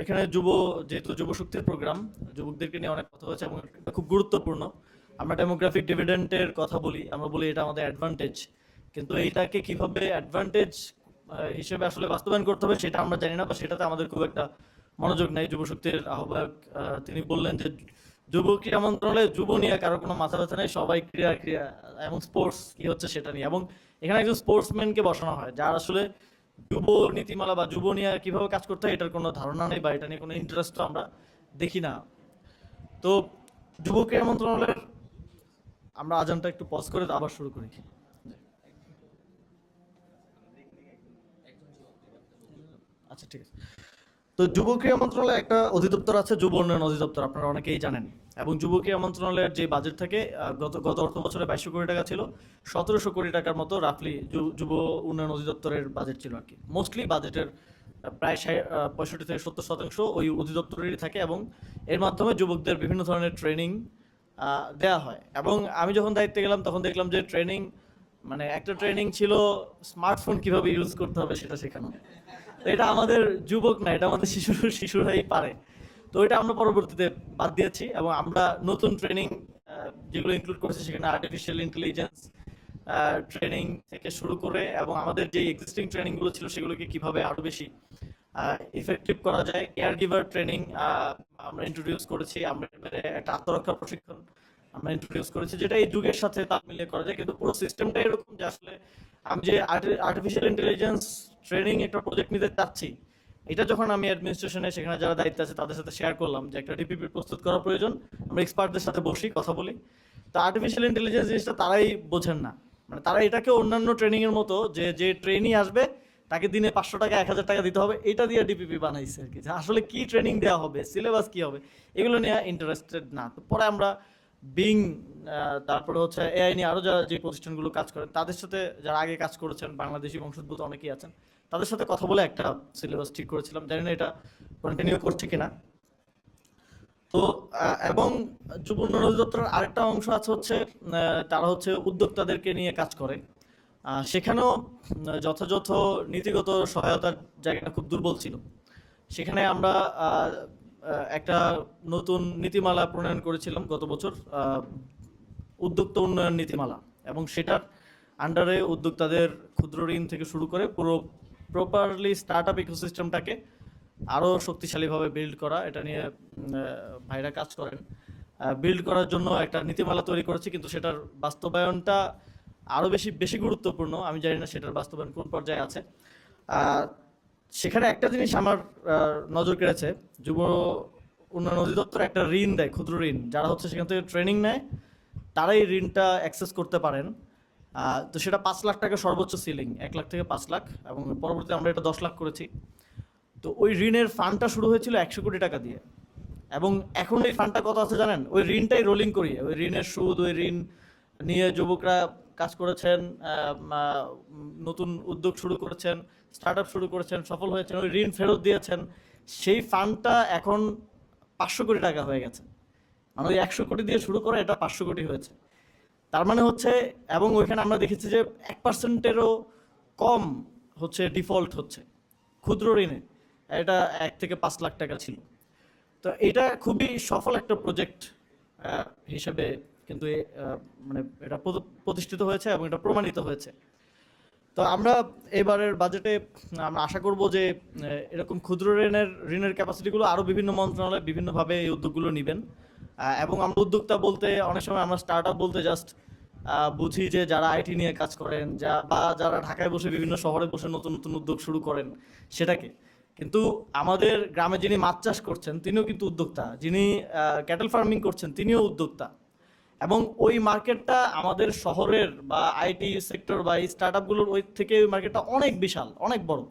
এখানে যেহেতু যুব শক্তির প্রোগ্রাম, যুবকদেরকে নিয়ে অনেক কথা হয়েছে এবং এটা খুব গুরুত্বপূর্ণ। আমরা ডেমোগ্রাফিক ডিভিডেন্ডের কথা বলি, আমরা বলি এটা আমাদের অ্যাডভান্টেজ, কিন্তু এইটাকে কিভাবে অ্যাডভান্টেজ হিসেবে আসলে বাস্তবায়ন করতে হবে সেটা আমরা জানি না, বা সেটাতে আমাদের খুব একটা মনোযোগ নেই। যুব শক্তির আহ্বায়ক তিনি বললেন যে যুব ক্রীড়া মন্ত্রণালয়ে যুব নিয়ে কারো কোনো মাথা ব্যথা নেই, সবাই ক্রীড়া ক্রীড়া এবং স্পোর্টস কি হচ্ছে সেটা নিয়ে, এবং এখানে একজন স্পোর্টসম্যানকে বসানো হয় যার আসলে যুব নীতিমালা বা যুব নিয়ে কিভাবে কাজ করতে হয় এটার কোনো ধারণা নেই, বা এটা নিয়ে কোনো ইন্টারেস্টও আমরা দেখি না। তো যুব ক্রীড়া মন্ত্রণালয়ের, আমরা আজানটা একটু পজ করে আবার শুরু করি। আচ্ছা, ঠিক আছে। তো যুব ক্রীড়া মন্ত্রণালয়ে একটা অধিদপ্তর আছে, যুব উন্নয়ন অধিদপ্তর, আপনারা অনেকেই জানেন। এবং যুব ক্রীড়া মন্ত্রণালয়ের যে বাজেট থাকে, গত গত অর্থ বছরে 2200 কোটি টাকা ছিল, 1700 কোটি টাকার মতো রাফলি যুব উন্নয়ন অধিদপ্তরের বাজেট ছিল আর কি। মোস্টলি বাজেটের প্রায় 65 থেকে 70% ওই অধিদপ্তরেরই থাকে, এবং এর মাধ্যমে যুবকদের বিভিন্ন ধরনের ট্রেনিং দেয়া হয়। এবং আমি যখন দায়িত্বে গেলাম তখন দেখলাম যে ট্রেনিং, মানে একটা ট্রেনিং ছিল স্মার্টফোন কিভাবে ইউজ করতে হবে সেটা শেখানো। তো এটা আমাদের যুবক না, এটা আমাদের শিশুরাই পারে। তো এটা আমরা পরবর্তীতে বাদ দিয়েছি, এবং আমরা নতুন ট্রেনিং যেগুলো ইনক্লুড করেছি সেখানে আর্টিফিশিয়াল ইন্টেলিজেন্স ট্রেনিং থেকে শুরু করে, এবং আমাদের যে এক্সিস্টিং ট্রেনিংগুলো ছিল সেগুলোকে কিভাবে আরো বেশি ইফেক্টিভ করা যায়, কেয়ার গিভার ট্রেনিং আমরা ইন্ট্রোডিউস করেছি। আমরা একটা আত্মরক্ষা প্রশিক্ষণ আমরা ইন্ট্রোডিউস করেছি, যেটা এই যুগের সাথে তাল মিলিয়ে করা যায়, কিন্তু পুরো সিস্টেমটা এরকম যে আসলে আমি যে আর্টিফিশিয়াল ইন্টেলিজেন্স ট্রেনিং একটা প্রজেক্ট নিতে চাচ্ছি, এটা যখন আমি অ্যাডমিনিস্ট্রেশনে সেখানে যারা দায়িত্ব আছে তাদের সাথে শেয়ার করলাম যে একটা ডিপিপি প্রস্তুত করা প্রয়োজন, আমরা এক্সপার্টদের সাথে বসি, কথা বলি। তো আর্টিফিশিয়াল ইন্টেলিজেন্স জিনিসটা তারাই বোঝেন না, মানে তারা এটাকে অন্যান্য ট্রেনিং এর মতো যে ট্রেনিং আসবে তাকে দিনে 500 টাকা 1000 টাকা দিতে হবে, এটা দিয়ে ডিপিপি বানাইছে আর কি। যে আসলে কি ট্রেনিং দেওয়া হবে, সিলেবাস কি হবে, এগুলো নিয়ে ইন্টারেস্টেড না। তো পরে আমরা বিং, তারপরে হচ্ছে এআই নিয়ে আরো যারা যে প্রতিষ্ঠানগুলো কাজ করেন তাদের সাথে, যারা আগে কাজ করেছেন বাংলাদেশি বংশোদ্ভূত অনেকেই আছেন, তাদের সাথে কথা বলে একটা সিলেবাস ঠিক করেছিলাম। জানি না এটা কন্টিনিউ করছে কিনা। তো এবং যুব উন্নয়ন অধিদপ্তরের আরেকটা অংশ আছে হচ্ছে, তারা হচ্ছে উদ্যোক্তাদেরকে নিয়ে কাজ করে। সেখানেও যথাযথ নীতিগত সহায়তার জায়গাটা খুব দুর্বল ছিল। সেখানে আমরা একটা নতুন নীতিমালা প্রণয়ন করেছিলাম গত বছর, উদ্যোক্তা উন্নয়ন নীতিমালা, এবং সেটার আন্ডারে উদ্যোক্তাদের ক্ষুদ্র ঋণ থেকে শুরু করে পুরো প্রপারলি স্টার্ট আপ ইকোসিস্টেমটাকে আরও শক্তিশালীভাবে বিল্ড করা, এটা নিয়ে ভাইরা কাজ করেন। বিল্ড করার জন্য একটা নীতিমালা তৈরি করেছি, কিন্তু সেটার বাস্তবায়নটা আরও বেশি বেশি গুরুত্বপূর্ণ। আমি জানি না সেটার বাস্তবায়ন কোন পর্যায়ে আছে। সেখানে একটা জিনিস আমার নজর কেড়েছে, যুব উন্নয়ন অধিদপ্তর একটা ঋণ দেয়, ক্ষুদ্র ঋণ, যারা হচ্ছে সেখান থেকে ট্রেনিং নেয় তারাই ঋণটা অ্যাক্সেস করতে পারেন। তো সেটা 5 লাখ টাকা সর্বোচ্চ সিলিং, 1 লাখ থেকে 5 লাখ, এবং পরবর্তীতে আমরা এটা 10 লাখ করেছি। তো ওই ঋণের ফান্ডটা শুরু হয়েছিল 100 কোটি টাকা দিয়ে, এবং এখন এই ফান্ডটা কত আছে জানেন? ওই ঋণটাই রোলিং করিয়ে, ওই ঋণের সুদ, ওই ঋণ নিয়ে যুবকরা কাজ করেছেন, নতুন উদ্যোগ শুরু করেছেন, স্টার্ট আপ শুরু করেছেন, সফল হয়েছেন, ওই ঋণ ফেরত দিয়েছেন। সেই ফান্ডটা এখন 500 কোটি টাকা হয়ে গেছে। মানে ওই 100 কোটি দিয়ে শুরু করে এটা 500 কোটি হয়েছে। তার মানে হচ্ছে, এবং ওইখানে আমরা দেখেছি যে 1%-এরও কম হচ্ছে ডিফল্ট হচ্ছে ক্ষুদ্র ঋণে। এটা 1 থেকে 5 লাখ টাকা ছিল। তো এটা খুবই সফল একটা প্রজেক্ট হিসেবে কিন্তু মানে এটা প্রতিষ্ঠিত হয়েছে এবং এটা প্রমাণিত হয়েছে। তো আমরা এবারের বাজেটে আমরা আশা করব যে এরকম ক্ষুদ্র ঋণের ক্যাপাসিটিগুলো আরও বিভিন্ন মন্ত্রণালয় বিভিন্নভাবে এই উদ্যোগগুলো নেবেন। এবং আমরা উদ্যোক্তা বলতে অনেক সময় আমরা স্টার্ট আপ বলতে জাস্ট বুঝি যে যারা আইটি নিয়ে কাজ করেন, বা যারা ঢাকায় বসে বিভিন্ন শহরে বসে নতুন নতুন উদ্যোগ শুরু করেন সেটাকে। কিন্তু আমাদের গ্রামে যিনি মাছ চাষ করছেন তিনিও কিন্তু উদ্যোক্তা, যিনি ক্যাটেল ফার্মিং করছেন তিনিও উদ্যোক্তা। এবং ওই মার্কেটটা আমাদের শহরের বা আইটি সেক্টর বা এই স্টার্ট আপগুলোর ওই থেকে ওই মার্কেটটা অনেক বিশাল, অনেক বড়।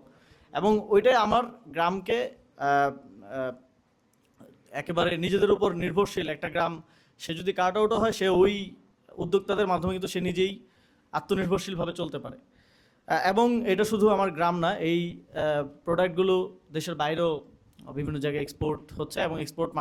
এবং ওইটাই আমার গ্রামকে একেবারে নিজেদের উপর নির্ভরশীল একটা গ্রাম, সে যদি কার্ট আউটও হয় সে ওই উদ্যোক্তাদের মাধ্যমে কিন্তু সে নিজেই আত্মনির্ভরশীলভাবে চলতে পারে। এবং এটা শুধু আমার গ্রাম না, এই প্রোডাক্টগুলো দেশের বাইরেও বিভিন্ন জায়গায় এক্সপোর্ট হচ্ছে, এবং এক্সপোর্ট